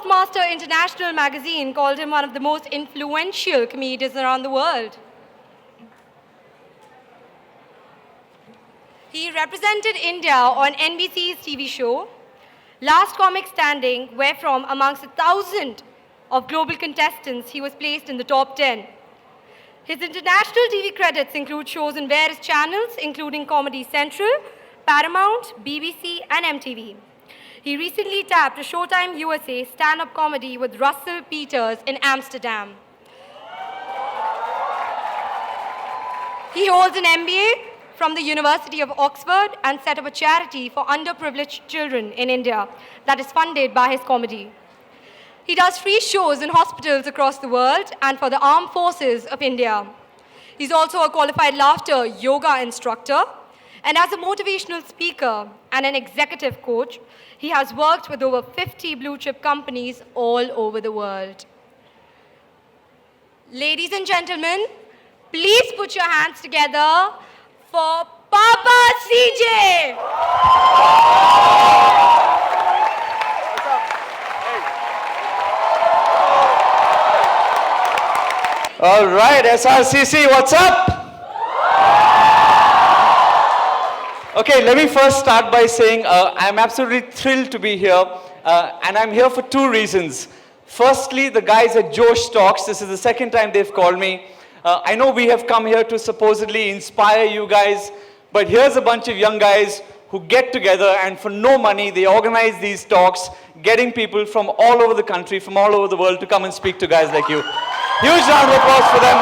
Toastmaster International magazine called him one of the most influential comedians around the world. He represented India on NBC's TV show, Last Comic Standing, where from amongst 1,000 of global contestants, he was placed in the top 10. His international TV credits include shows on various channels, including Comedy Central, Paramount, BBC, and MTV. He recently tapped a Showtime USA stand-up comedy with Russell Peters in Amsterdam. He holds an MBA from the University of Oxford and set up a charity for underprivileged children in India that is funded by his comedy. He does free shows in hospitals across the world and for the armed forces of India. He's also a qualified laughter yoga instructor, and as a motivational speaker and an executive coach, he has worked with over 50 blue-chip companies all over the world. Ladies and gentlemen, please put your hands together for Papa CJ. All right, SRCC, what's up? Okay, let me first start by saying I'm absolutely thrilled to be here, and I'm here for two reasons. Firstly, the guys at Josh Talks, this is the second time they've called me. I know we have come here to supposedly inspire you guys, but here's a bunch of young guys who get together and for no money, they organize these talks, getting people from all over the country, from all over the world to come and speak to guys like you. Huge round of applause for them.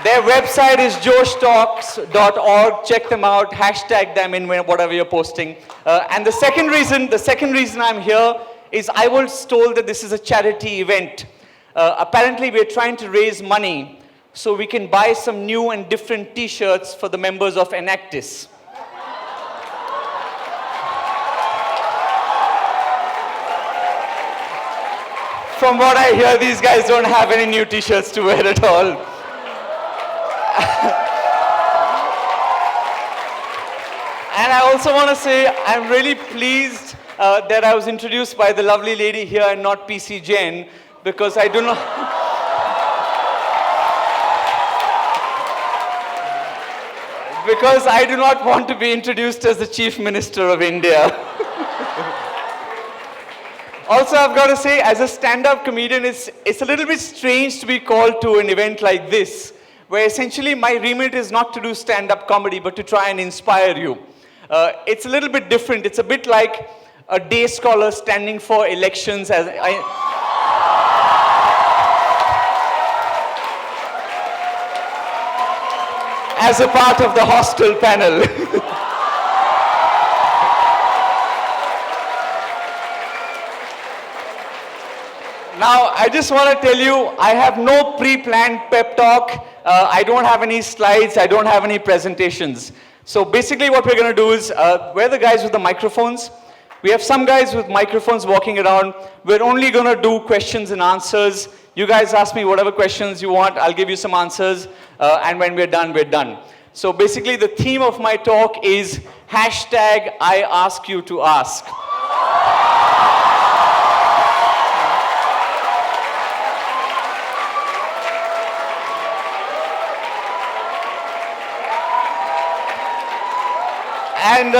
Their website is joshtalks.org. Check them out, hashtag them in whatever you're posting. And the second reason I'm here is I was told that this is a charity event. Apparently, we're trying to raise money so we can buy some new and different t-shirts for the members of Enactus. From what I hear, these guys don't have any new t-shirts to wear at all. And I also want to say I'm really pleased that I was introduced by the lovely lady here and not PC Jain, because I do not... because I do not want to be introduced as the Chief Minister of India. Also, I've got to say, as a stand-up comedian, it's a little bit strange to be called to an event like this, where essentially my remit is not to do stand-up comedy, but to try and inspire you. It's a little bit different. It's a bit like a day scholar standing for elections as a part of the hostel panel. Now, I just want to tell you, I have no pre-planned pep talk. I don't have any slides. I don't have any presentations. So basically what we're going to do is, we're the guys with the microphones. We have some guys with microphones walking around. We're only going to do questions and answers. You guys ask me whatever questions you want. I'll give you some answers. And when we're done, we're done. So basically the theme of my talk is hashtag I ask you to ask. And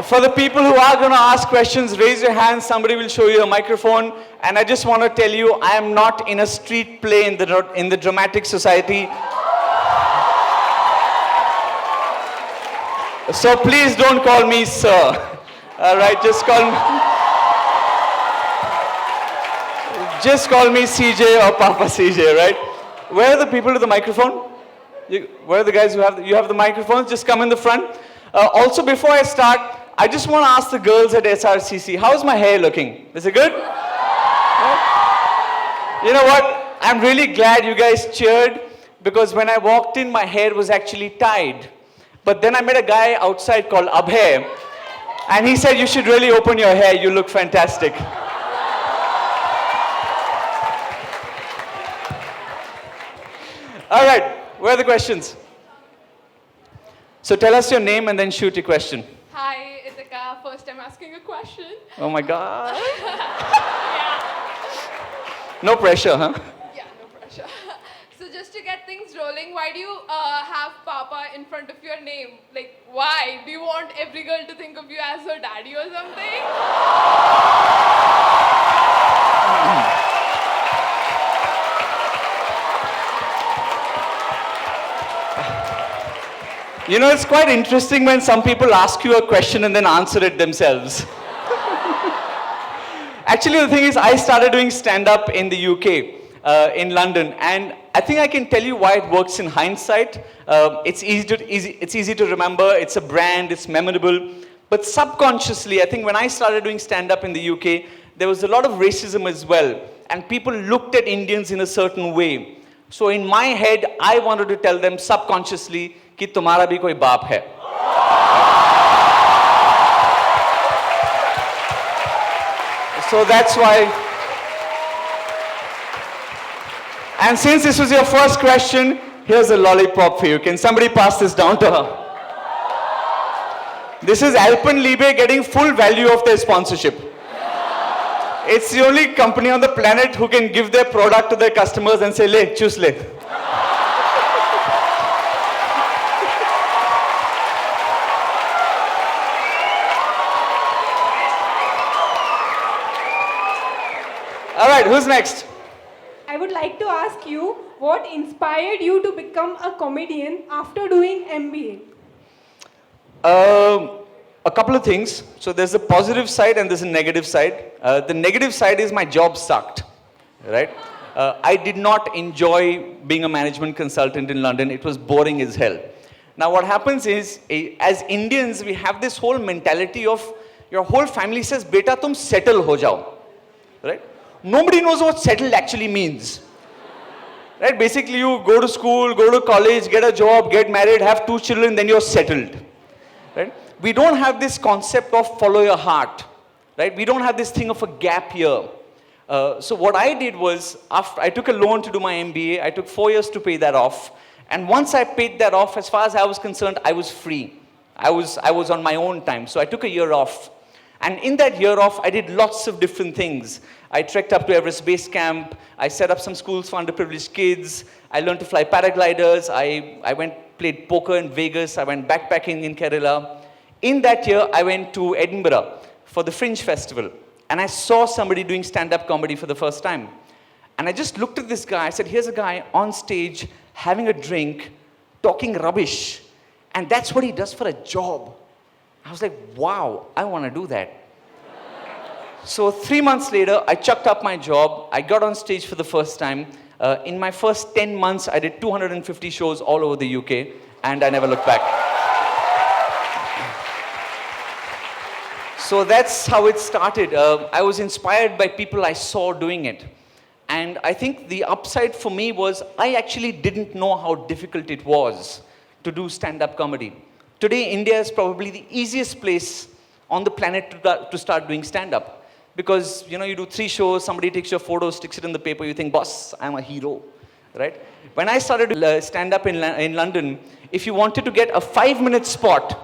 for the people who are going to ask questions, raise your hand. Somebody will show you a microphone. And I just want to tell you, I am not in a street play in the dramatic society. So please don't call me sir. All right, just call me CJ or Papa CJ, right? Where are the people with the microphone? Where are the guys who have the microphones? Just come in the front. Also, before I start, I just want to ask the girls at SRCC, how's my hair looking? Is it good? You know what? I'm really glad you guys cheered, because when I walked in, my hair was actually tied. But then I met a guy outside called Abhay, and he said, you should really open your hair. You look fantastic. All right. Where are the questions? So tell us your name and then shoot your question. Hi, like first time asking a question. Oh my God. Yeah. No pressure, huh? Yeah, no pressure. So just to get things rolling, why do you have Papa in front of your name? Like, why? Do you want every girl to think of you as her daddy or something? You know, it's quite interesting when some people ask you a question and then answer it themselves. Actually, the thing is, I started doing stand-up in the UK, in London, and I think I can tell you why it works in hindsight. It's easy to remember, it's a brand, it's memorable, but subconsciously, I think when I started doing stand-up in the UK, there was a lot of racism as well, and people looked at Indians in a certain way. So in my head, I wanted to tell them subconsciously कि तुम्हारा भी कोई बाप है. So that's why. And since this was your first question, here's a lollipop for you. Can somebody pass this down to her? This is Alpenliebe getting full value of their sponsorship. It's the only company on the planet who can give their product to their customers and say, le, choose le. All right, who's next? I would like to ask you what inspired you to become a comedian after doing MBA? A couple of things. So there's a positive side and there's a negative side. The negative side is my job sucked, right? I did not enjoy being a management consultant in London. It was boring as hell. Now what happens is, as Indians, we have this whole mentality of your whole family says, beta tum settle ho jao, right? Nobody knows what settled actually means. Right? Basically, you go to school, go to college, get a job, get married, have 2 children, then you're settled. Right? We don't have this concept of follow your heart. Right? We don't have this thing of a gap year. So what I did was, after I took a loan to do my MBA, I took 4 years to pay that off. And once I paid that off, as far as I was concerned, I was free. I was on my own time. So I took a year off. And in that year off, I did lots of different things. I trekked up to Everest Base Camp. I set up some schools for underprivileged kids. I learned to fly paragliders. I played poker in Vegas. I went backpacking in Kerala. In that year, I went to Edinburgh for the Fringe Festival. And I saw somebody doing stand-up comedy for the first time. And I just looked at this guy. I said, here's a guy on stage, having a drink, talking rubbish. And that's what he does for a job. I was like, wow, I want to do that. So 3 months later, I chucked up my job. I got on stage for the first time. In my first 10 months, I did 250 shows all over the UK, and I never looked back. So that's how it started. I was inspired by people I saw doing it. And I think the upside for me was I actually didn't know how difficult it was to do stand-up comedy. Today, India is probably the easiest place on the planet to start doing stand-up. Because, you know, you do 3 shows, somebody takes your photo, sticks it in the paper, you think, boss, I'm a hero, right? When I started stand-up in London, if you wanted to get a 5-minute spot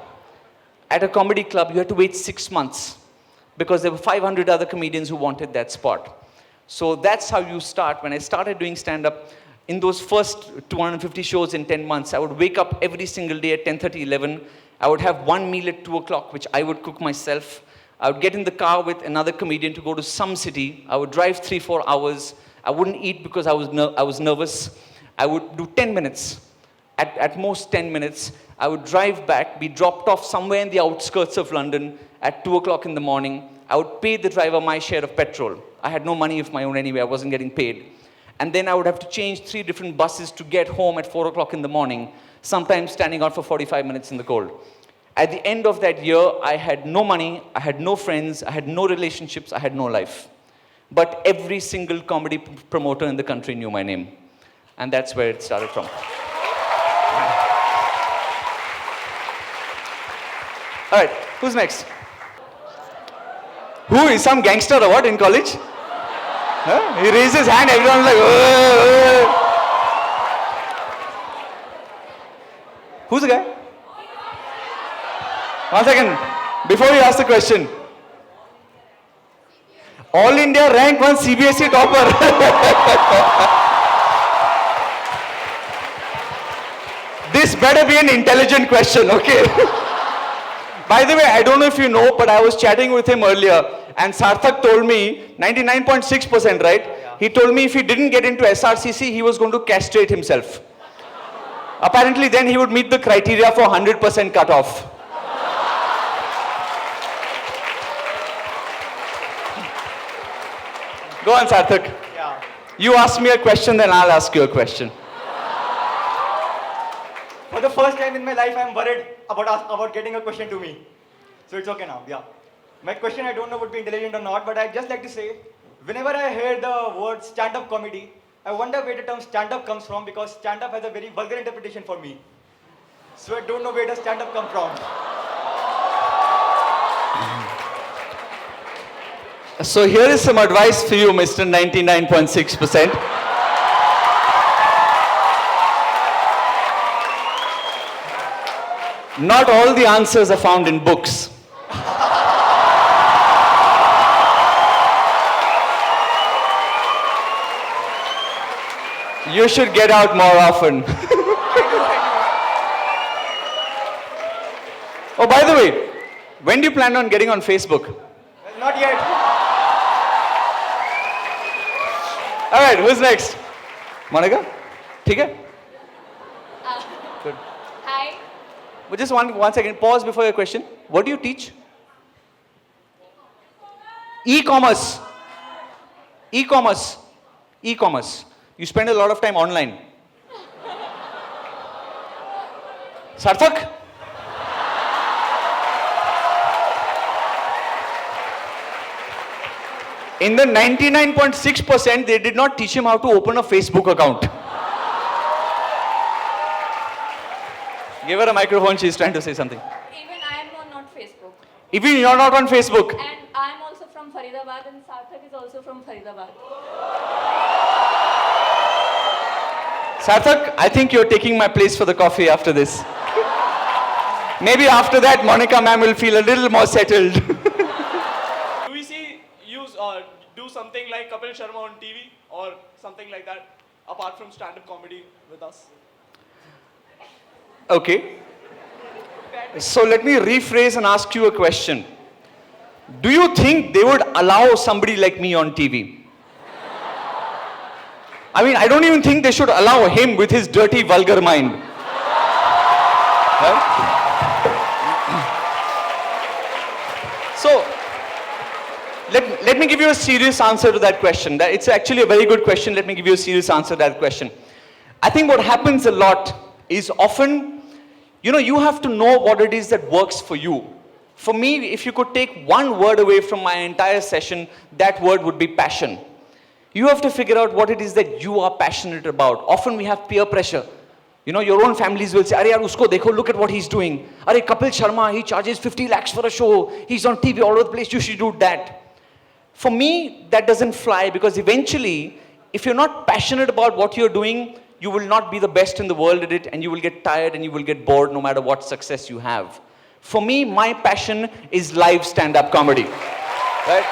at a comedy club, you had to wait 6 months. Because there were 500 other comedians who wanted that spot. So that's how you start. When I started doing stand-up, in those first 250 shows in 10 months, I would wake up every single day at 10:30, 11. I would have one meal at 2 o'clock, which I would cook myself. I would get in the car with another comedian to go to some city. I would drive 3-4 hours. I wouldn't eat because I was nervous. I would do 10 minutes, at most 10 minutes. I would drive back, be dropped off somewhere in the outskirts of London at 2 o'clock in the morning. I would pay the driver my share of petrol. I had no money of my own anyway. I wasn't getting paid. And then I would have to change 3 different buses to get home at 4 o'clock in the morning, sometimes standing out for 45 minutes in the cold. At the end of that year, I had no money, I had no friends, I had no relationships, I had no life. But every single comedy promoter in the country knew my name. And that's where it started from. All right, who's next? Who is some gangster or what in college? Huh? He raised his hand, everyone's like, oh. Who's the guy? 1 second. Before you ask the question, All India rank 1 CBSE topper. This better be an intelligent question, okay? By the way, I don't know if you know, but I was chatting with him earlier, and Sarthak told me 99.6%, right? Yeah. He told me if he didn't get into SRCC, he was going to castrate himself. Apparently, then he would meet the criteria for 100% cutoff. Go on, Sarthak. Yeah. You ask me a question, then I'll ask you a question. For the first time in my life, I'm worried about getting a question to me. So it's okay now, yeah. My question, I don't know would be intelligent or not, but I'd just like to say, whenever I hear the word stand-up comedy, I wonder where the term stand-up comes from, because stand-up has a very vulgar interpretation for me. So I don't know where does stand-up come from. So here is some advice for you, Mr. 99.6%. Not all the answers are found in books. You should get out more often. Oh, by the way, when do you plan on getting on Facebook? Well, not yet. All right, who's next? Monica? ठीक है? Good. Hi. But just one second, pause before your question. What do you teach? E-commerce. E-commerce. E-commerce. You spend a lot of time online. Sarthak? In the 99.6%, they did not teach him how to open a Facebook account. Give her a microphone, she's trying to say something. Even I am not Facebook. Even you're not on Facebook. And I am also from Faridabad, and Sarthak is also from Faridabad. Sarthak, I think you're taking my place for the coffee after this. Maybe after that, Monica ma'am will feel a little more settled. Do we see you do something like Kapil Sharma on TV or something like that, apart from stand-up comedy with us? Okay. So let me rephrase and ask you a question. Do you think they would allow somebody like me on TV? I mean, I don't even think they should allow him with his dirty, vulgar mind. Right? So, let me give you a serious answer to that question. It's actually a very good question. Let me give you a serious answer to that question. I think what happens a lot is often, you have to know what it is that works for you. For me, if you could take one word away from my entire session, that word would be passion. You have to figure out what it is that you are passionate about. Often we have peer pressure. Your own families will say, "Arey yaar, usko dekho, look at what he's doing. Arey, Kapil Sharma, he charges 50 lakhs for a show. He's on TV all over the place, you should do that." For me, that doesn't fly, because eventually, if you're not passionate about what you're doing, you will not be the best in the world at it, and you will get tired and you will get bored no matter what success you have. For me, my passion is live stand-up comedy. Right?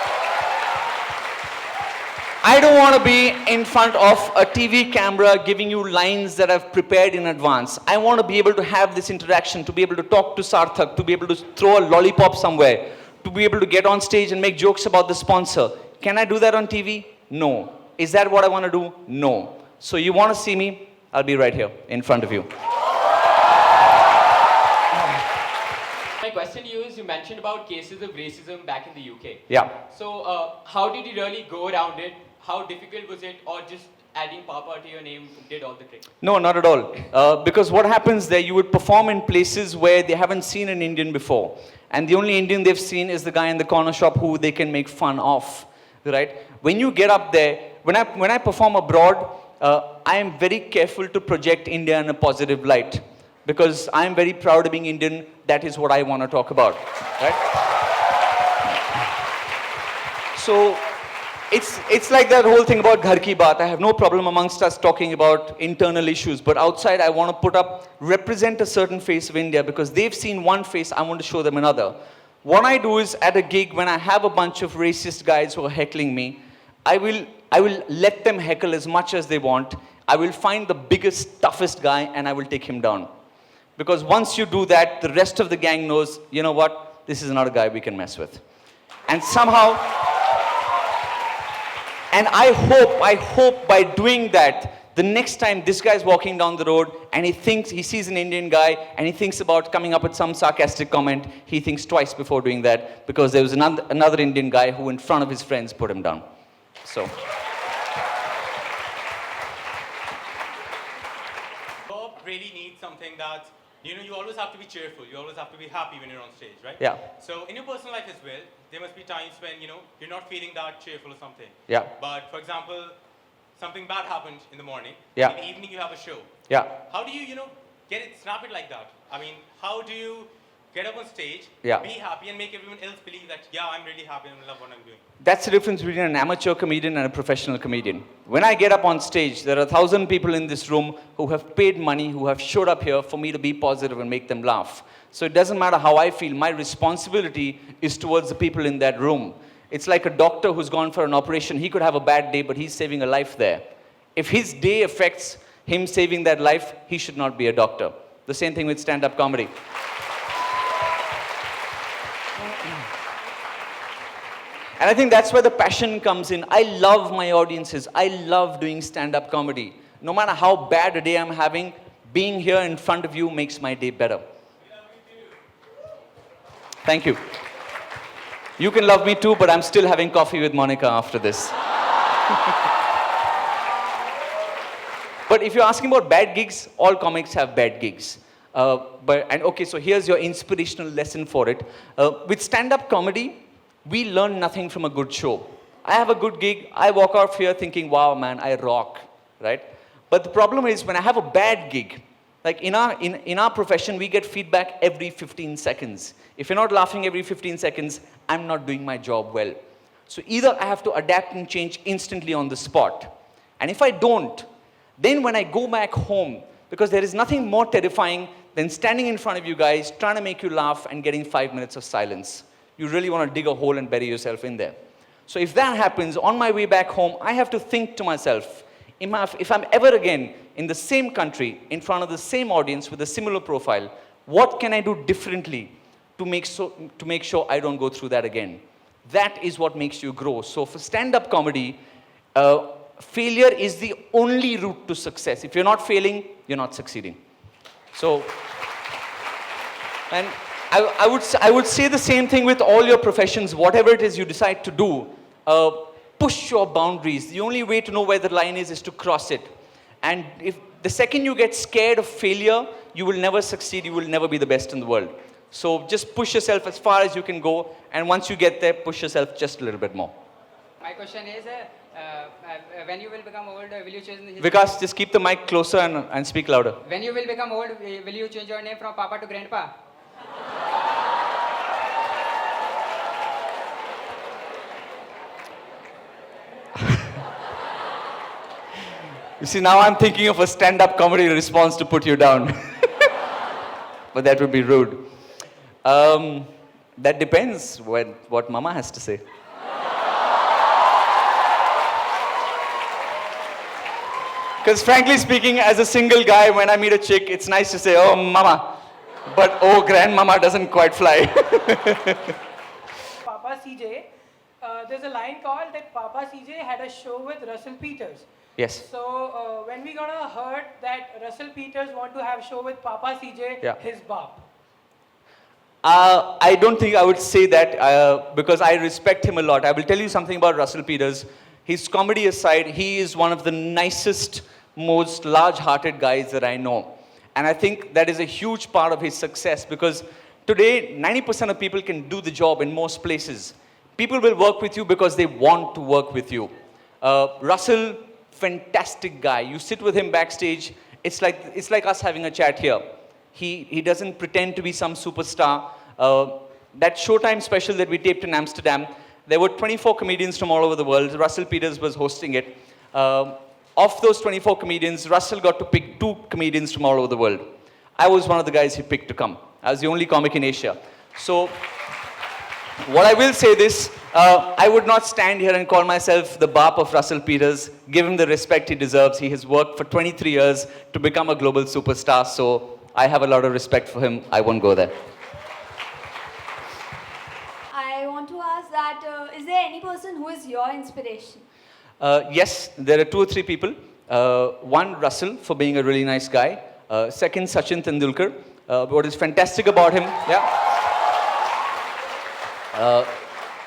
I don't want to be in front of a TV camera giving you lines that I've prepared in advance. I want to be able to have this interaction, to be able to talk to Sarthak, to be able to throw a lollipop somewhere, to be able to get on stage and make jokes about the sponsor. Can I do that on TV? No. Is that what I want to do? No. So you want to see me? I'll be right here in front of you. My question to you is, you mentioned about cases of racism back in the UK. Yeah. So how did you really go around it? How difficult was it? Or just adding Papa to your name did all the trick? No, not at all. Because what happens there, you would perform in places where they haven't seen an Indian before. And the only Indian they've seen is the guy in the corner shop who they can make fun of. Right? When you get up there, when I perform abroad, I am very careful to project India in a positive light. Because I am very proud of being Indian. That is what I want to talk about. Right? So, it's like that whole thing about Ghar Ki Baat. I have no problem amongst us talking about internal issues, but outside I want to represent a certain face of India, because they've seen one face, I want to show them another. What I do is at a gig when I have a bunch of racist guys who are heckling me, I will let them heckle as much as they want. I will find the biggest, toughest guy and I will take him down. Because once you do that, the rest of the gang knows, you know what, this is not a guy we can mess with. And somehow, and I hope by doing that, the next time this guy's walking down the road and he sees an Indian guy and he thinks about coming up with some sarcastic comment, he thinks twice before doing that because there was another Indian guy who in front of his friends put him down. So. Job really needs something that, you always have to be cheerful. You always have to be happy when you're on stage, right? Yeah. So in your personal life as well, there must be times when, you're not feeling that cheerful or something. Yeah. But for example, something bad happened in the morning. Yeah. In the evening you have a show. Yeah. How do you, snap it like that? I mean, how do you get up on stage, Yeah. be happy and make everyone else believe that, yeah, I'm really happy and I love what I'm doing? That's the difference between an amateur comedian and a professional comedian. When I get up on stage, there are 1,000 people in this room who have paid money, who have showed up here for me to be positive and make them laugh. So it doesn't matter how I feel. My responsibility is towards the people in that room. It's like a doctor who's gone for an operation. He could have a bad day, but he's saving a life there. If his day affects him saving that life, he should not be a doctor. The same thing with stand-up comedy. And I think that's where the passion comes in. I love my audiences. I love doing stand-up comedy. No matter how bad a day I'm having, being here in front of you makes my day better. Thank you. You can love me too, but I'm still having coffee with Monica after this. But if you're asking about bad gigs, all comics have bad gigs. Okay, so here's your inspirational lesson for it. With stand-up comedy, we learn nothing from a good show. I have a good gig, I walk out here thinking, wow, man, I rock, right? But the problem is when I have a bad gig, like in our profession, we get feedback every 15 seconds. If you're not laughing every 15 seconds, I'm not doing my job well. So either I have to adapt and change instantly on the spot. And if I don't, then when I go back home, because there is nothing more terrifying than standing in front of you guys, trying to make you laugh and getting 5 minutes of silence. You really want to dig a hole and bury yourself in there. So if that happens, on my way back home, I have to think to myself, if I'm ever again in the same country, in front of the same audience with a similar profile, what can I do differently to make sure I don't go through that again? That is what makes you grow. So for stand-up comedy, failure is the only route to success. If you're not failing, you're not succeeding. So, and I would say the same thing with all your professions. Whatever it is you decide to do, push your boundaries. The only way to know where the line is to cross it. And if the second you get scared of failure, you will never succeed. You will never be the best in the world. So just push yourself as far as you can go. And once you get there, push yourself just a little bit more. My question is, when you will become old, will you change... Vikas, just keep the mic closer and speak louder. When you will become old, will you change your name from Papa to Grandpa? You see, now I'm thinking of a stand-up comedy response to put you down. But that would be rude. That depends what Mama has to say. Because frankly speaking, as a single guy, when I meet a chick, it's nice to say, oh, Mama. But oh, grandmama doesn't quite fly. Papa CJ, there's a line called that Papa CJ had a show with Russell Peters. Yes. So when we gonna heard that Russell Peters want to have a show with Papa CJ, Yeah. his bop? I don't think I would say that because I respect him a lot. I will tell you something about Russell Peters. His comedy aside, he is one of the nicest, most large-hearted guys that I know. And I think that is a huge part of his success because today, 90% of people can do the job in most places. People will work with you because they want to work with you. Russell, fantastic guy. You sit with him backstage, it's like us having a chat here. He doesn't pretend to be some superstar. That Showtime special that we taped in Amsterdam, there were 24 comedians from all over the world. Russell Peters was hosting it. Of those 24 comedians, Russell got to pick 2 comedians from all over the world. I was one of the guys he picked to come. I was the only comic in Asia. So What I will say this, I would not stand here and call myself the Bap of Russell Peters. Give him the respect he deserves. He has worked for 23 years to become a global superstar, so I have a lot of respect for him. I won't go there. I want to ask that, is there any person who is your inspiration? Yes, there are 2 or 3 people. One, Russell, for being a really nice guy. Second, Sachin Tendulkar. What is fantastic about him,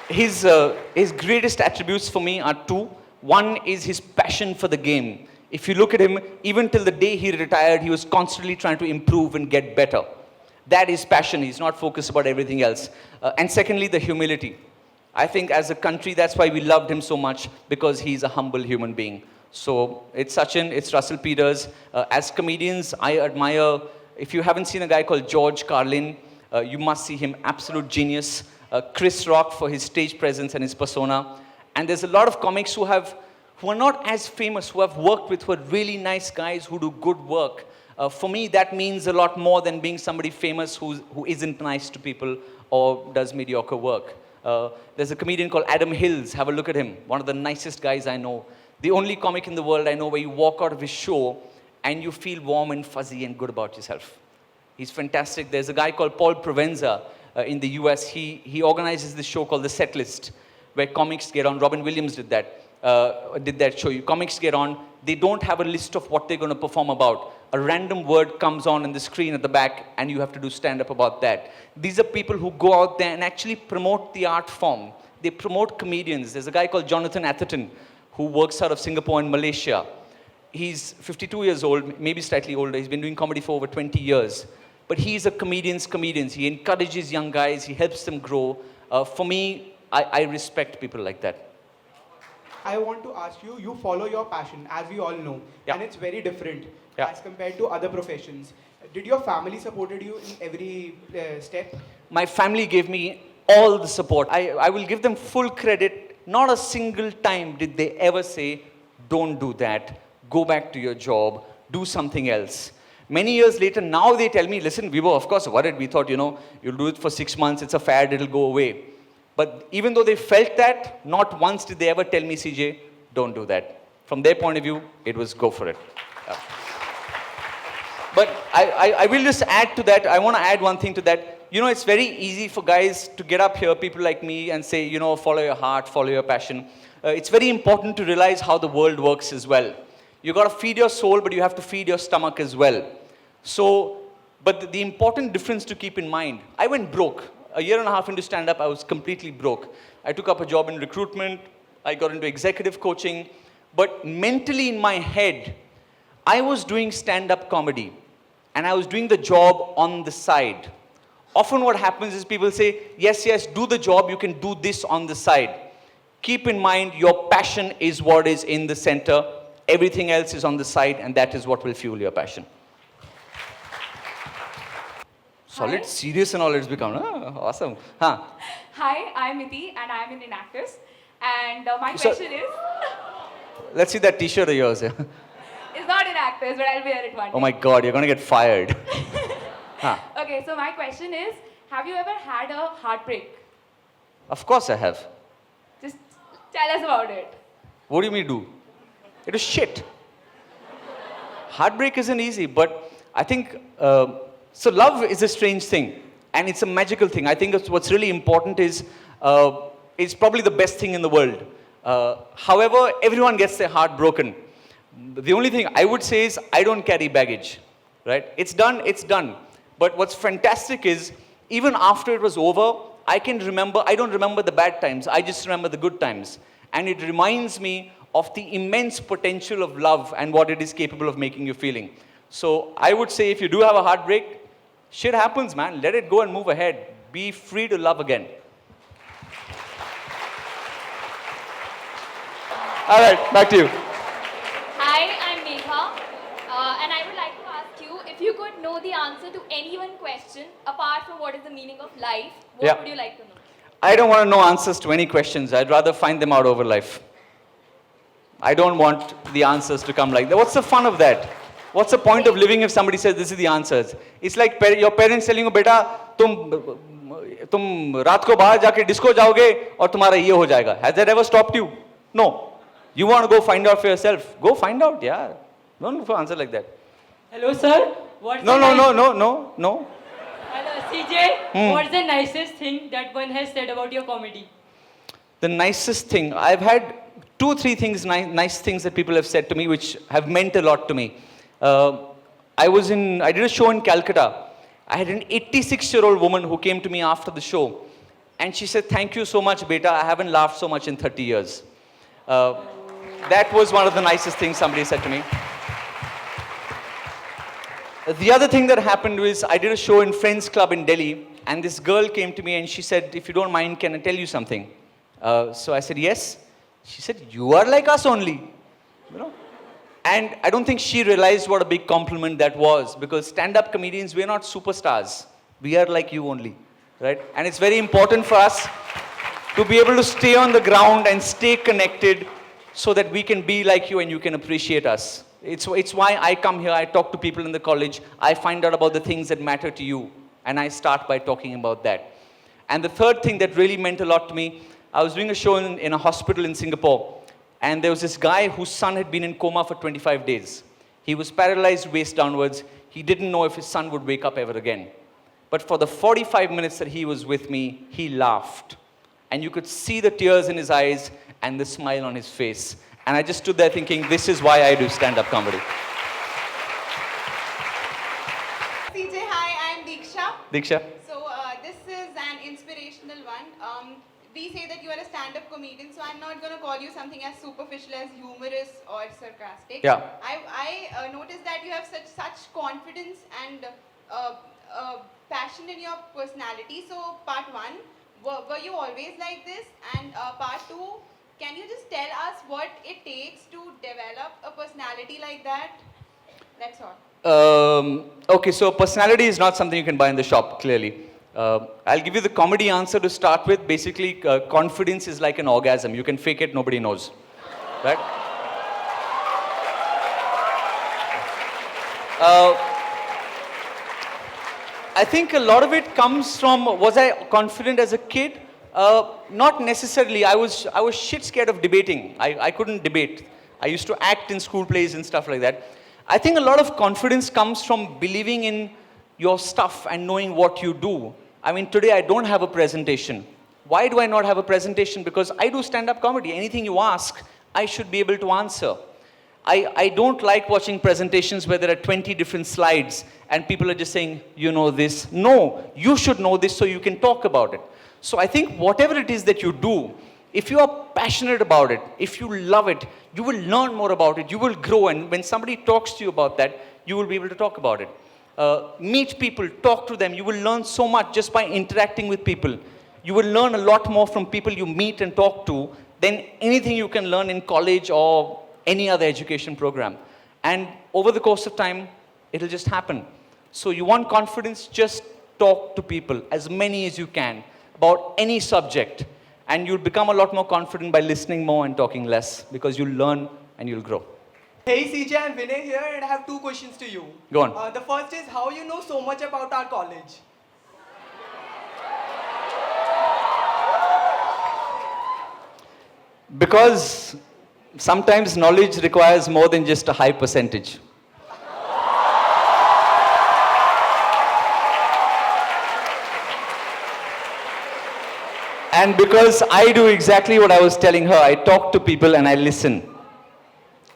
his greatest attributes for me are 2. One is his passion for the game. If you look at him, even till the day he retired, he was constantly trying to improve and get better. That is passion. He's not focused about everything else. And secondly, the humility. I think as a country, that's why we loved him so much, because he's a humble human being. So it's Sachin, it's Russell Peters. As comedians, I admire, if you haven't seen a guy called George Carlin, you must see him, absolute genius. Chris Rock for his stage presence and his persona. And there's a lot of comics who are not as famous, who have worked with, who are really nice guys who do good work. For me, that means a lot more than being somebody famous who isn't nice to people or does mediocre work. There's a comedian called Adam Hills. Have a look at him. One of the nicest guys I know. The only comic in the world I know where you walk out of his show and you feel warm and fuzzy and good about yourself. He's fantastic. There's a guy called Paul Provenza in the US. He organizes this show called The Set List, where comics get on. Robin Williams did that show. Comics get on. They don't have a list of what they're going to perform about. A random word comes on the screen at the back, and you have to do stand-up about that. These are people who go out there and actually promote the art form. They promote comedians. There's a guy called Jonathan Atherton, who works out of Singapore and Malaysia. He's 52 years old, maybe slightly older. He's been doing comedy for over 20 years. But he's a comedian's comedian. He encourages young guys. He helps them grow. For me, I respect people like that. I want to ask you, you follow your passion, as we all know, and it's very different as compared to other professions. Did your family supported you in every step? My family gave me all the support. I will give them full credit. Not a single time did they ever say, don't do that, go back to your job, do something else. Many years later, now they tell me, listen, we were of course worried. We thought, you'll do it for 6 months, it's a fad, it'll go away. But even though they felt that, not once did they ever tell me, CJ, don't do that. From their point of view, it was go for it. But I will just add to that, I want to add one thing to that. It's very easy for guys to get up here, people like me, and say, follow your heart, follow your passion. It's very important to realize how the world works as well. You got to feed your soul, but you have to feed your stomach as well. But the important difference to keep in mind, I went broke. A year and a half into stand-up, I was completely broke. I took up a job in recruitment. I got into executive coaching. But mentally in my head, I was doing stand-up comedy. And I was doing the job on the side. Often what happens is people say, yes, do the job. You can do this on the side. Keep in mind, your passion is what is in the center. Everything else is on the side, and that is what will fuel your passion. Solid, serious and all it's become. Awesome. Hi, I'm Iti and I'm in Actors. And my question is... Let's see that t-shirt of yours. It's not in Actors, but I'll wear it one day. Oh my God, you're going to get fired. Okay, so my question is, have you ever had a heartbreak? Of course I have. Just tell us about it. What do you mean do? It was shit. Heartbreak isn't easy, but I think... So love is a strange thing, and it's a magical thing. I think what's really important is it's probably the best thing in the world. However, everyone gets their heart broken. The only thing I would say is I don't carry baggage, right? It's done. But what's fantastic is even after it was over, I don't remember the bad times. I just remember the good times. And it reminds me of the immense potential of love and what it is capable of making you feeling. So I would say if you do have a heartbreak, shit happens, man. Let it go and move ahead. Be free to love again. All right, back to you. Hi, I'm Megha, and I would like to ask you if you could know the answer to any one question apart from what is the meaning of life, what would you like to know? I don't want to know answers to any questions. I'd rather find them out over life. I don't want the answers to come like that. What's the fun of that? What's the point of living if somebody says this is the answers? It's like your parents telling you, beta, तुम रात को बाहर जाके disco जाओगे और तुम्हारा ये हो जाएगा. Has that ever stopped you? No. You want to go find out for yourself. Go find out, yeah. Don't look for answer like that. Hello, sir. What's No, the no, nice- no, no, no, no. Hello, CJ. Hmm. What's the nicest thing that one has said about your comedy? The nicest thing, I've had 2-3 things, nice things that people have said to me which have meant a lot to me. I did a show in Calcutta. I had an 86-year-old woman who came to me after the show and she said, "Thank you so much, beta. I haven't laughed so much in 30 years. That was one of the nicest things somebody said to me. The other thing that happened was I did a show in Friends Club in Delhi and this girl came to me and she said, "If you don't mind, can I tell you something?" So I said, "Yes." She said, "You are like us only." You know? And I don't think she realized what a big compliment that was because stand-up comedians, we're not superstars. We are like you only, right? And it's very important for us to be able to stay on the ground and stay connected so that we can be like you and you can appreciate us. It's why I come here, I talk to people in the college, I find out about the things that matter to you, and I start by talking about that. And the third thing that really meant a lot to me, I was doing a show in a hospital in Singapore, and there was this guy whose son had been in coma for 25 days. He was paralyzed waist downwards. He didn't know if his son would wake up ever again. But for the 45 minutes that he was with me, he laughed. And you could see the tears in his eyes and the smile on his face. And I just stood there thinking, this is why I do stand-up comedy. CJ, hi, I'm Diksha. Diksha? So this is an inspirational one. We say that you are a stand-up comedian, so I'm not going to call you something as superficial as humorous or sarcastic. Yeah. I noticed that you have such confidence and passion in your personality. So part one, were you always like this? And part two, can you just tell us what it takes to develop a personality like that? That's all. Okay, so personality is not something you can buy in the shop, clearly. I'll give you the comedy answer to start with. Basically, confidence is like an orgasm. You can fake it, nobody knows. Right? I think a lot of it comes from, was I confident as a kid? Not necessarily. I was shit scared of debating. I couldn't debate. I used to act in school plays and stuff like that. I think a lot of confidence comes from believing in your stuff and knowing what you do. I mean, today I don't have a presentation. Why do I not have a presentation? Because I do stand-up comedy. Anything you ask, I should be able to answer. I don't like watching presentations where there are 20 different slides and people are just saying, you know this. No, you should know this so you can talk about it. So I think whatever it is that you do, if you are passionate about it, if you love it, you will learn more about it, you will grow, and when somebody talks to you about that, you will be able to talk about it. Meet people, talk to them, you will learn so much just by interacting with people. You will learn a lot more from people you meet and talk to than anything you can learn in college or any other education program. And over the course of time, it'll just happen. So you want confidence, just talk to people, as many as you can, about any subject. And you'll become a lot more confident by listening more and talking less, because you'll learn and you'll grow. Hey CJ, I'm Vinay here and I have two questions to you. Go on. The first is, how you know so much about our college? Because sometimes knowledge requires more than just a high percentage. And because I do exactly what I was telling her, I talk to people and I listen.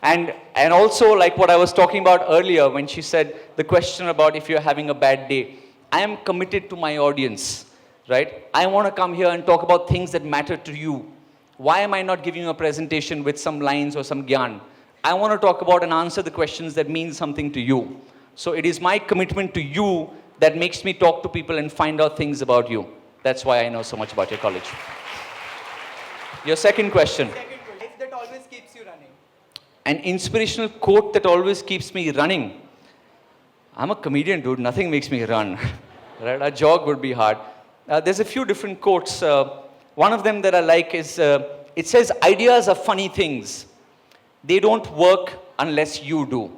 And also, like what I was talking about earlier when she said the question about if you're having a bad day, I am committed to my audience, right? I want to come here and talk about things that matter to you. Why am I not giving you a presentation with some lines or some gyan? I want to talk about and answer the questions that mean something to you. So it is my commitment to you that makes me talk to people and find out things about you. That's why I know so much about your college. Your second question. Life that always keeps you running. An inspirational quote that always keeps me running. I'm a comedian, dude. Nothing makes me run. Right? A jog would be hard. There's a few different quotes. One of them that I like is, it says, ideas are funny things. They don't work unless you do.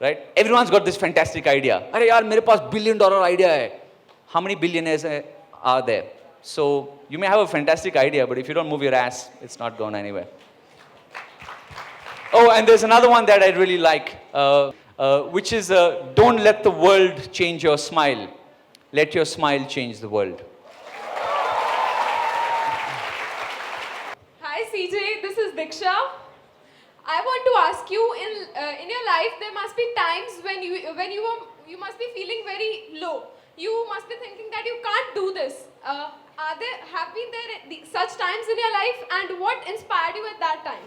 Right? Everyone's got this fantastic idea. Arey yaar, mere paas $1 billion idea hai. How many billionaires are there. So you may have a fantastic idea, but if you don't move your ass, it's not going anywhere. Oh, and there's another one that I really like, which is don't let the world change your smile. Let your smile change the world. Hi CJ, this is Diksha. I want to ask you, in your life there must be times when you must be feeling very low. You must be thinking that you can't do this. Have been there such times in your life, and what inspired you at that time?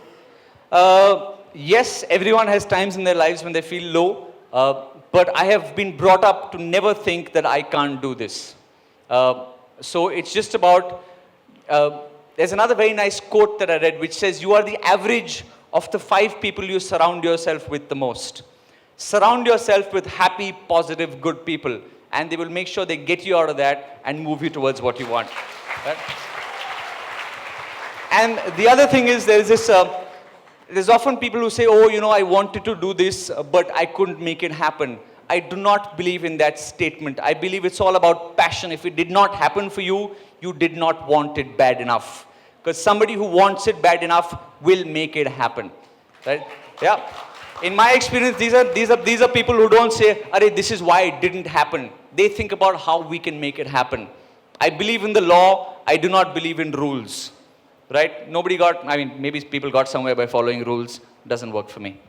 Yes, everyone has times in their lives when they feel low, but I have been brought up to never think that I can't do this. So it's just about, there's another very nice quote that I read which says, you are the average of the 5 people you surround yourself with the most. Surround yourself with happy, positive, good people, and they will make sure they get you out of that and move you towards what you want. Right? And the other thing is, there's often people who say, oh, you know, I wanted to do this, but I couldn't make it happen. I do not believe in that statement. I believe it's all about passion. If it did not happen for you, you did not want it bad enough. Because somebody who wants it bad enough will make it happen. Right? Yeah. In my experience, these are people who don't say, "Arey, this is why it didn't happen." They think about how we can make it happen. I believe in the law. I do not believe in rules. Right? Maybe people got somewhere by following rules. Doesn't work for me.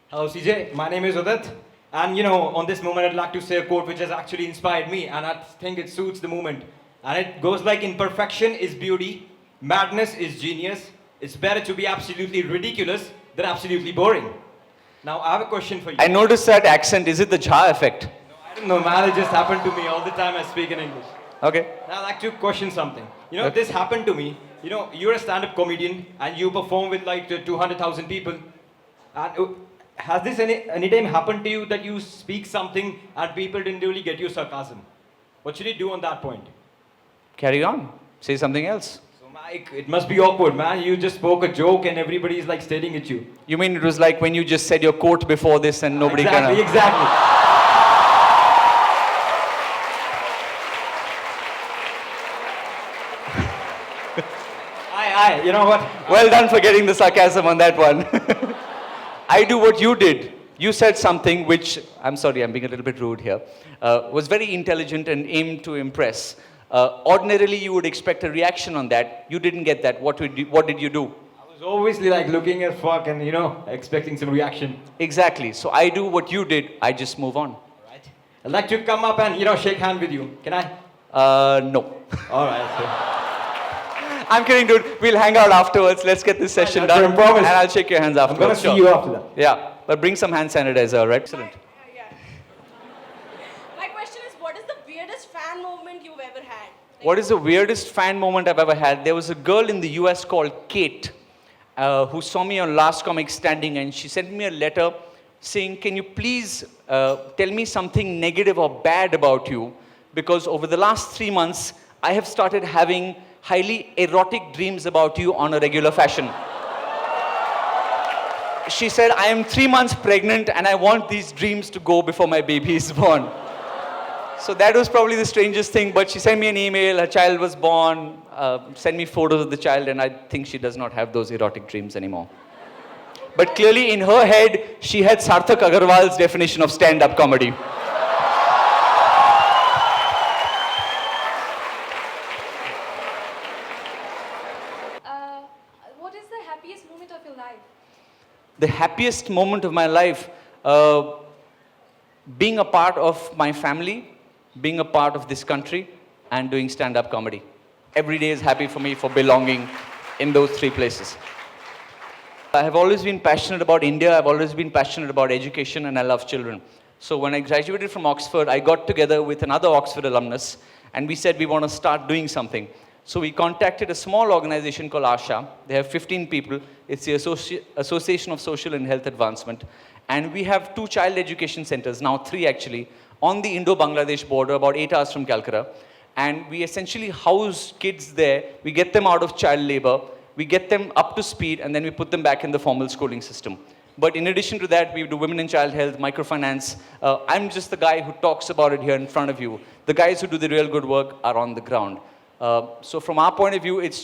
Hello CJ, my name is Udit. And on this moment I'd like to say a quote which has actually inspired me, and I think it suits the moment. And it goes like, imperfection is beauty, madness is genius. It's better to be absolutely ridiculous than absolutely boring. Now I have a question for you. I noticed that accent. Is it the Jha effect? No, I don't know, man. It just happened to me all the time I speak in English. Okay. Now I'd like to question something. This happened to me. You're a stand-up comedian and you perform with like 200,000 people. And has this any time happened to you that you speak something and people didn't really get your sarcasm? What should you do on that point? Carry on. Say something else. So Mike, it must be awkward, man. You just spoke a joke and everybody is like staring at you. You mean it was like when you just said your quote before this and nobody Exactly. You know what? Well done for getting the sarcasm on that one. I do what you did. You said something which, I'm sorry, I'm being a little bit rude here, was very intelligent and aimed to impress. Ordinarily, you would expect a reaction on that. You didn't get that. What did you do? I was obviously like looking at fuck and, expecting some reaction. Exactly. So I do what you did. I just move on. Right. I'd like to come up and, shake hand with you. Can I? No. All right. I'm kidding, dude. We'll hang out afterwards. Let's get this session done. I promise. And I'll shake your hands afterwards. I'm going to see you after that. Yeah. But bring some hand sanitizer, right? Excellent. My question is, what is the weirdest fan moment you've ever had? What is the weirdest fan moment I've ever had? There was a girl in the US called Kate who saw me on Last Comic Standing, and she sent me a letter saying, can you please tell me something negative or bad about you? Because over the last 3 months, I have started having highly erotic dreams about you on a regular fashion. She said, I am 3 months pregnant and I want these dreams to go before my baby is born. So that was probably the strangest thing, but she sent me an email, her child was born, sent me photos of the child, and I think she does not have those erotic dreams anymore. But clearly in her head, she had Sarthak Agarwal's definition of stand-up comedy. What is the happiest moment of your life? The happiest moment of my life, being a part of my family, being a part of this country, and doing stand-up comedy. Every day is happy for me for belonging in those 3 places. I have always been passionate about India, I've always been passionate about education, and I love children. So when I graduated from Oxford, I got together with another Oxford alumnus, and we said we want to start doing something. So we contacted a small organization called ASHA. They have 15 people. It's the Association of Social and Health Advancement. And we have 2 child education centers, now 3 actually, on the Indo-Bangladesh border, about 8 hours from Calcutta. And we essentially house kids there. We get them out of child labor. We get them up to speed, and then we put them back in the formal schooling system. But in addition to that, we do women and child health, microfinance. I'm just the guy who talks about it here in front of you. The guys who do the real good work are on the ground. So from our point of view, it's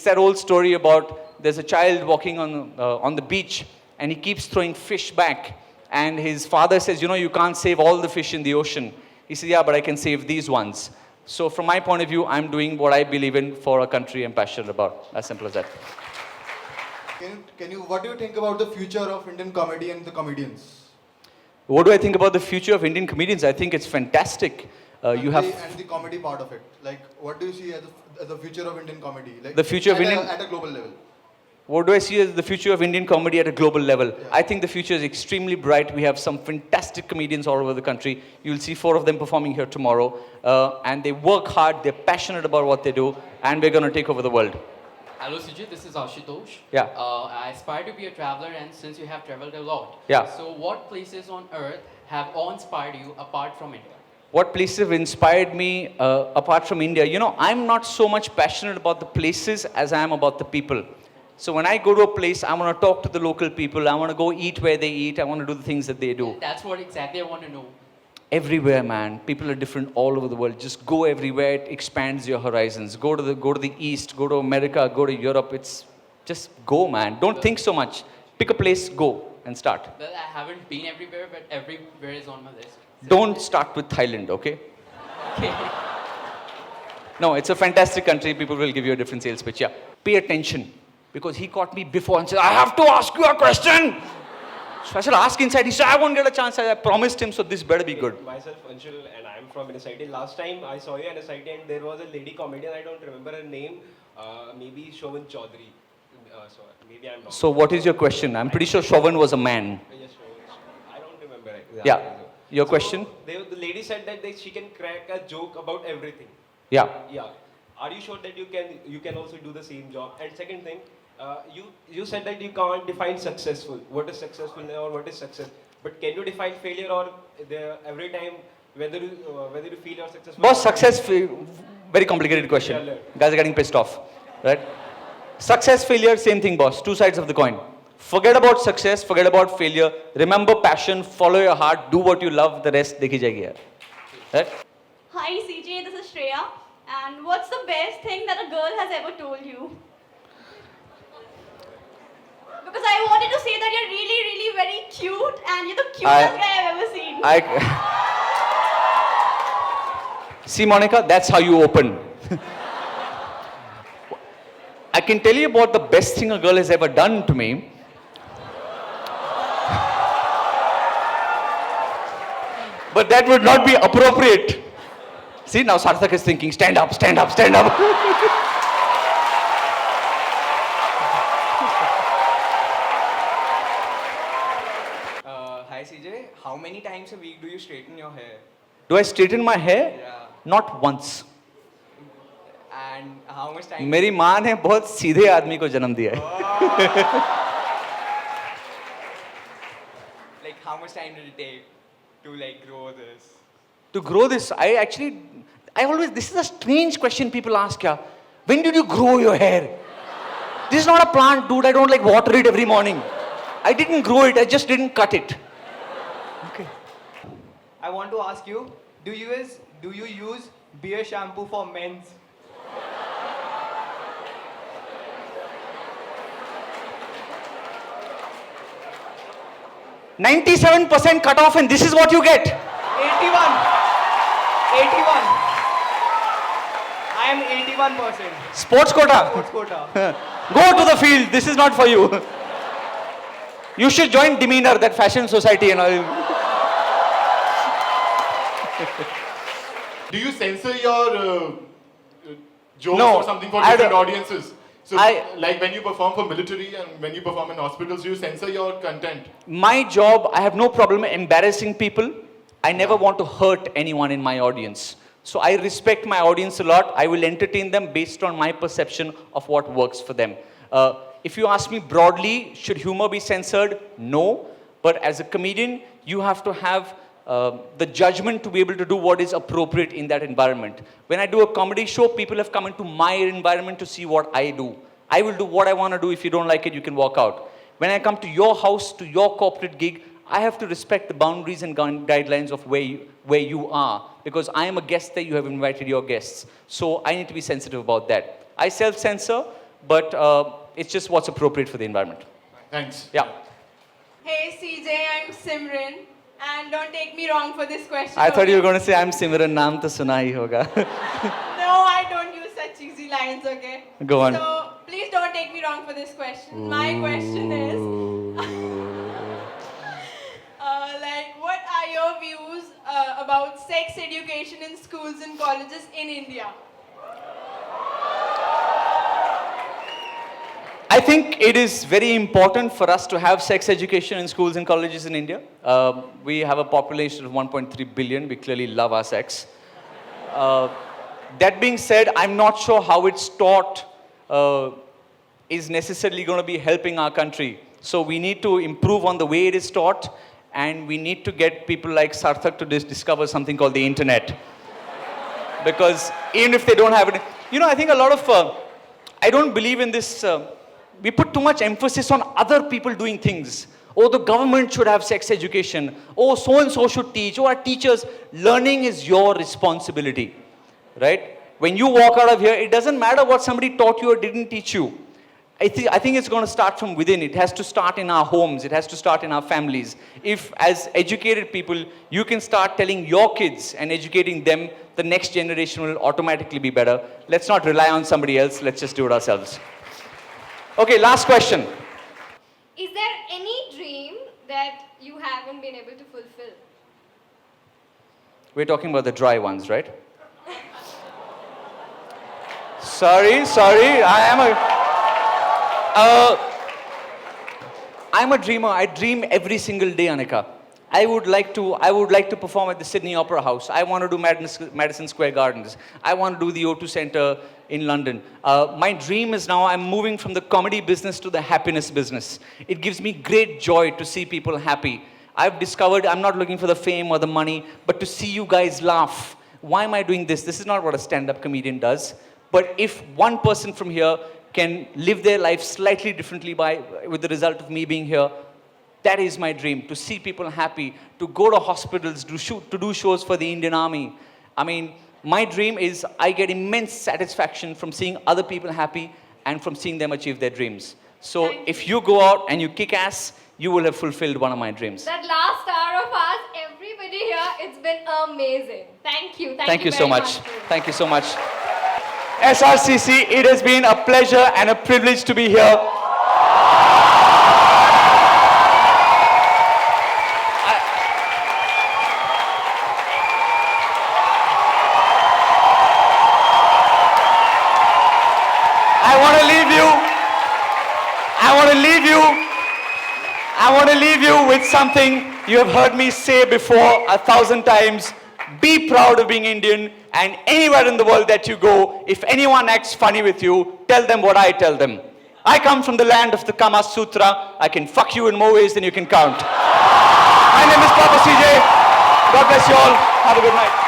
that old story about there's a child walking on the beach and he keeps throwing fish back. And his father says, you know, you can't save all the fish in the ocean. He says, yeah, but I can save these ones. So from my point of view, I'm doing what I believe in for a country I'm passionate about. As simple as that. What do you think about the future of Indian comedy and the comedians? What do I think about the future of Indian comedians? I think it's fantastic. And the comedy part of it. Like, what do you see as the future of Indian comedy? Like, the future of Indian... At a global level. What do I see as the future of Indian comedy at a global level? Yeah. I think the future is extremely bright. We have some fantastic comedians all over the country. You'll see 4 of them performing here tomorrow. And they work hard, they're passionate about what they do, and we're going to take over the world. Hello CJ, this is Ashutosh. Yeah. I aspire to be a traveler, and since you have traveled a lot, yeah. So what places on earth have awe-inspired you apart from India? What places have inspired me apart from India? You know, I'm not so much passionate about the places as I am about the people. So when I go to a place, I want to talk to the local people. I want to go eat where they eat. I want to do the things that they do. That's what exactly I want to know. Everywhere, man. People are different all over the world. Just go everywhere. It expands your horizons. Go to the east. Go to America. Go to Europe. Just go, man. Don't think so much. Pick a place. Go and start. Well, I haven't been everywhere, but everywhere is on my list. Don't start with Thailand, okay? Okay. No, it's a fantastic country. People will give you a different sales pitch. Yeah. Pay attention. Because he caught me before and said, I have to ask you a question. So I said, ask inside. He said, I won't get a chance. I promised him, so this better be good. Myself, Anshul, and I'm from NSIT. Last time I saw you in NSIT, and there was a lady comedian, I don't remember her name, maybe Shovan Chaudhary. So maybe I'm wrong. So what is your question? I'm pretty sure Shovan was a man. Yes, Shovan. I don't remember. Yeah. Your question? The lady said that she can crack a joke about everything. Yeah. Yeah. Are you sure that you can also do the same job? And second thing, you said that you can't define successful. What is successful or what is success? But can you define failure or every time whether you feel you're successful? Boss, success, very complicated question. Yeah, Guys are getting pissed off, right? Success, failure, same thing, boss. 2 sides of the coin. Forget about success, forget about failure. Remember passion, follow your heart, do what you love, the rest dekhi jayegi yaar. Right? Hi CJ, this is Shreya. And what's the best thing that a girl has ever told you? Because I wanted to say that you're really, really very cute and you're the cutest guy I've ever seen. See, Monica, that's how you open. I can tell you about the best thing a girl has ever done to me. But that would not be appropriate. See, now Sarthak is thinking, stand up, stand up, stand up. Hi CJ, how many times a week do you straighten your hair? Do I straighten my hair? Yeah. Not once. And how much time? मेरी माँ ने बहुत सीधे आदमी को जन्म दिया है. Like how much time did it take to grow this? To grow this, this is a strange question people ask. When did you grow your hair? This is not a plant, dude. I don't water it every morning. I didn't grow it, I just didn't cut it. Okay. I want to ask you, do you use beer shampoo for men's? %97% cut off, and this is what you get. 81. I am 81%. Sports quota. Sports quota. Go to the field. This is not for you. You should join Demeanor, that fashion society and all. Do you censor your jokes No, or something for I different don't- audiences? So, like when you perform for military and when you perform in hospitals, you censor your content. My job, I have no problem embarrassing people. I never want to hurt anyone in my audience. So I respect my audience a lot. I will entertain them based on my perception of what works for them. If you ask me broadly, should humor be censored? No. But as a comedian, you have to have the judgment to be able to do what is appropriate in that environment. When I do a comedy show, people have come into my environment to see what I do. I will do what I want to do. If you don't like it, you can walk out. When I come to your house, to your corporate gig, I have to respect the boundaries and guidelines of where you are, because I am a guest there, you have invited your guests. So I need to be sensitive about that. I self-censor, but it's just what's appropriate for the environment. Thanks. Yeah. Hey CJ, I'm Simran, and don't take me wrong for this question. I thought you were going to say, I'm Simran, naam to suna hi hoga. No, I don't use such easy lines, okay? Go on. So please don't take me wrong for this question. My question is, what are your views about sex education in schools and colleges in India? I think it is very important for us to have sex education in schools and colleges in India. We have a population of 1.3 billion. We clearly love our sex. That being said, I'm not sure how it's taught is necessarily going to be helping our country. So we need to improve on the way it is taught, and we need to get people like Sarthak to discover something called the internet. Because even if they don't have it, I think a lot of, I don't believe in this, we put too much emphasis on other people doing things. Oh, the government should have sex education. Oh, so-and-so should teach. Oh, our teachers. Learning is your responsibility, right? When you walk out of here, it doesn't matter what somebody taught you or didn't teach you. I think it's going to start from within. It has to start in our homes. It has to start in our families. If, as educated people, you can start telling your kids and educating them, the next generation will automatically be better. Let's not rely on somebody else. Let's just do it ourselves. Okay, last question. Is there any dream that you haven't been able to fulfill? We're talking about the dry ones, right? Sorry. I'm a dreamer. I dream every single day, Anika. I would like to perform at the Sydney Opera House. I want to do Madison Square Gardens. I want to do the O2 Centre in London. My dream is now I'm moving from the comedy business to the happiness business. It gives me great joy to see people happy. I've discovered I'm not looking for the fame or the money, but to see you guys laugh. Why am I doing this? This is not what a stand-up comedian does. But if one person from here can live their life slightly differently with the result of me being here, that is my dream, to see people happy, to go to hospitals, to do shows for the Indian Army. I mean, my dream is I get immense satisfaction from seeing other people happy and from seeing them achieve their dreams. So if you go out and you kick ass, you will have fulfilled one of my dreams. That last hour of us, everybody here, it's been amazing. Thank you. Thank you so very much. Thank you so much. SRCC, it has been a pleasure and a privilege to be here. I want to leave you with something you have heard me say before 1,000 times. Be proud of being Indian, and anywhere in the world that you go, if anyone acts funny with you, tell them what I tell them. I come from the land of the Kama Sutra. I can fuck you in more ways than you can count. My name is Papa CJ. God bless you all. Have a good night.